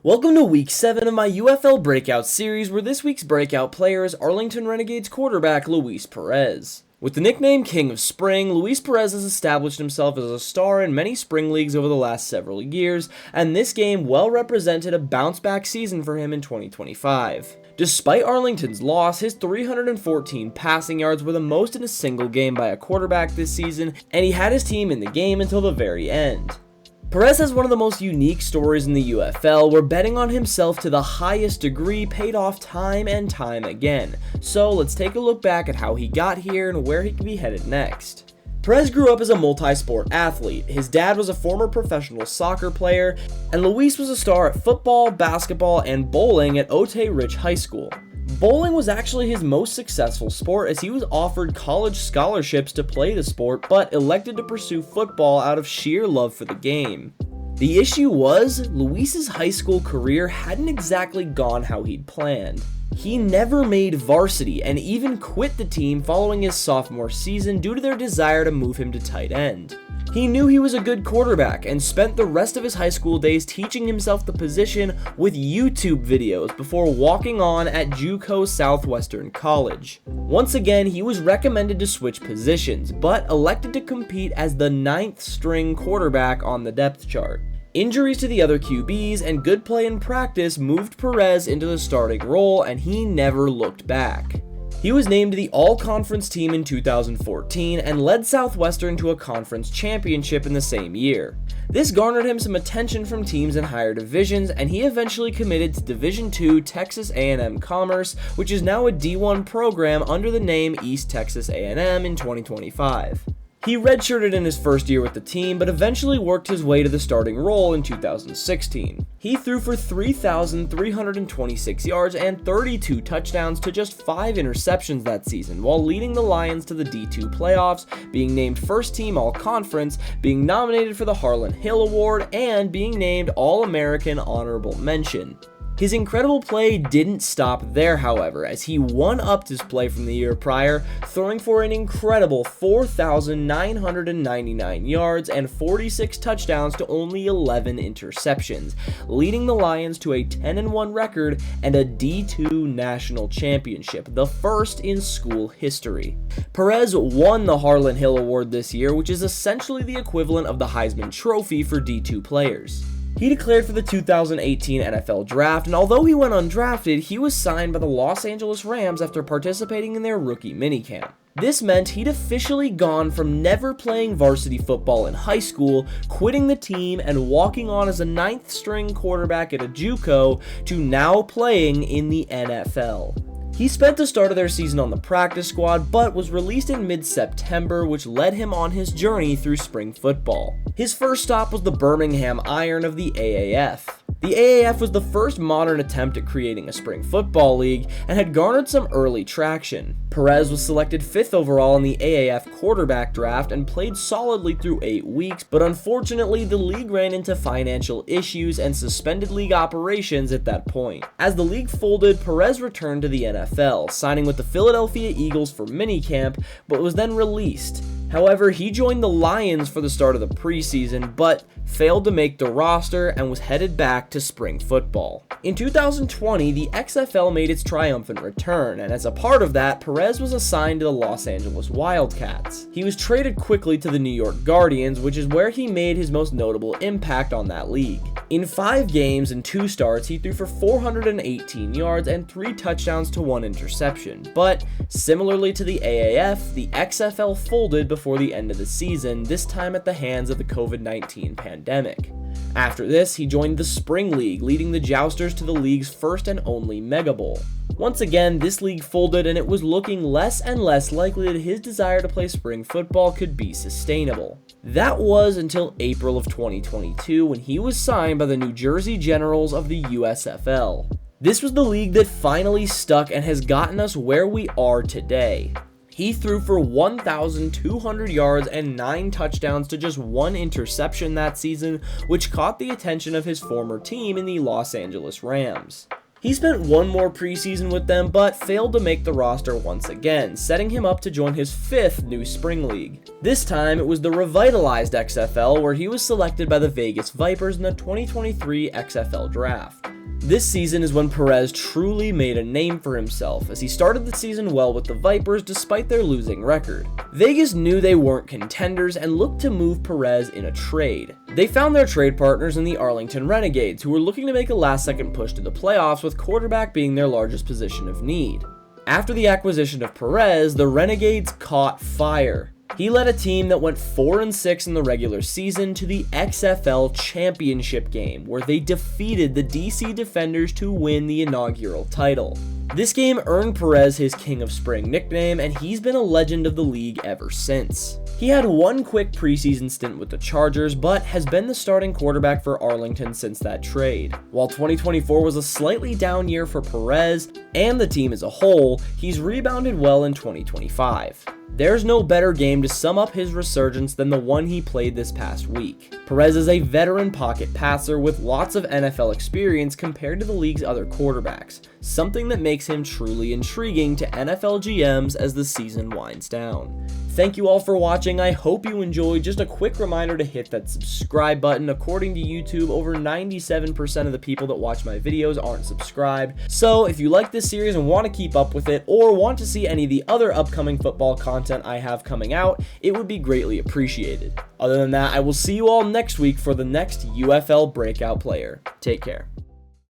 Welcome to week 7 of my UFL Breakout series, where this week's breakout player is Arlington Renegades quarterback Luis Perez. With the nickname King of Spring, Luis Perez has established himself as a star in many spring leagues over the last several years, and this game well represented a bounce-back season for him in 2025. Despite Arlington's loss, his 314 passing yards were the most in a single game by a quarterback this season, and he had his team in the game until the very end. Perez has one of the most unique stories in the UFL, where betting on himself to the highest degree paid off time and time again. So let's take a look back at how he got here and where he could be headed next. Perez grew up as a multi-sport athlete. His dad was a former professional soccer player, and Luis was a star at football, basketball, and bowling at Otay Ridge High School. Bowling was actually his most successful sport, as he was offered college scholarships to play the sport, but elected to pursue football out of sheer love for the game. The issue was, Luis's high school career hadn't exactly gone how he'd planned. He never made varsity and even quit the team following his sophomore season due to their desire to move him to tight end. He knew he was a good quarterback and spent the rest of his high school days teaching himself the position with YouTube videos before walking on at JUCO Southwestern College. Once again, he was recommended to switch positions, but elected to compete as the 9th string quarterback on the depth chart. Injuries to the other QBs and good play in practice moved Perez into the starting role, and he never looked back. He was named to the All-Conference team in 2014 and led Southwestern to a conference championship in the same year. This garnered him some attention from teams in higher divisions, and he eventually committed to Division II Texas A&M Commerce, which is now a D1 program under the name East Texas A&M in 2025. He redshirted in his first year with the team, but eventually worked his way to the starting role in 2016. He threw for 3,326 yards and 32 touchdowns to just 5 interceptions that season, while leading the Lions to the D2 playoffs, being named first team All-Conference, being nominated for the Harlan Hill Award, and being named All-American Honorable Mention. His incredible play didn't stop there, however, as he one-upped his play from the year prior, throwing for an incredible 4,999 yards and 46 touchdowns to only 11 interceptions, leading the Lions to a 10-1 record and a D2 national championship, the first in school history. Perez won the Harlan Hill Award this year, which is essentially the equivalent of the Heisman Trophy for D2 players. He declared for the 2018 NFL Draft, and although he went undrafted, he was signed by the Los Angeles Rams after participating in their rookie minicamp. This meant he'd officially gone from never playing varsity football in high school, quitting the team, and walking on as a 9th string quarterback at a JUCO, to now playing in the NFL. He spent the start of their season on the practice squad, but was released in mid-September, which led him on his journey through spring football. His first stop was the Birmingham Iron of the AAF. The AAF was the first modern attempt at creating a spring football league and had garnered some early traction. Perez was selected 5th overall in the AAF quarterback draft and played solidly through 8 weeks, but unfortunately the league ran into financial issues and suspended league operations at that point. As the league folded, Perez returned to the NFL, signing with the Philadelphia Eagles for minicamp, but was then released. However, he joined the Lions for the start of the preseason, but failed to make the roster and was headed back to spring football. In 2020, the XFL made its triumphant return, and as a part of that, Perez was assigned to the Los Angeles Wildcats. He was traded quickly to the New York Guardians, which is where he made his most notable impact on that league. In 5 games and 2 starts, he threw for 418 yards and 3 touchdowns to 1 interception, but similarly to the AAF, the XFL folded before the end of the season, this time at the hands of the COVID-19 pandemic. After this, he joined the Spring League, leading the Jousters to the league's first and only Mega Bowl. Once again, this league folded, and it was looking less and less likely that his desire to play spring football could be sustainable. That was until April of 2022, when he was signed by the New Jersey Generals of the USFL. This was the league that finally stuck and has gotten us where we are today. He threw for 1,200 yards and 9 touchdowns to just 1 interception that season, which caught the attention of his former team in the Los Angeles Rams. He spent one more preseason with them, but failed to make the roster once again, setting him up to join his 5th new spring league. This time, it was the revitalized XFL, where he was selected by the Vegas Vipers in the 2023 XFL Draft. This season is when Perez truly made a name for himself, as he started the season well with the Vipers despite their losing record. Vegas knew they weren't contenders and looked to move Perez in a trade. They found their trade partners in the Arlington Renegades, who were looking to make a last-second push to the playoffs, with quarterback being their largest position of need. After the acquisition of Perez, the Renegades caught fire. He led a team that went 4-6 in the regular season to the XFL Championship game, where they defeated the DC Defenders to win the inaugural title. This game earned Perez his King of Spring nickname, and he's been a legend of the league ever since. He had one quick preseason stint with the Chargers, but has been the starting quarterback for Arlington since that trade. While 2024 was a slightly down year for Perez and the team as a whole, he's rebounded well in 2025. There's no better game to sum up his resurgence than the one he played this past week. Perez is a veteran pocket passer with lots of NFL experience compared to the league's other quarterbacks, something that makes him truly intriguing to NFL GMs as the season winds down. Thank you all for watching. I hope you enjoyed. Just a quick reminder to hit that subscribe button. According to YouTube, over 97% of the people that watch my videos aren't subscribed. So if you like this series and want to keep up with it, or want to see any of the other upcoming football content I have coming out, it would be greatly appreciated. Other than that, I will see you all next week for the next UFL Breakout player. Take care.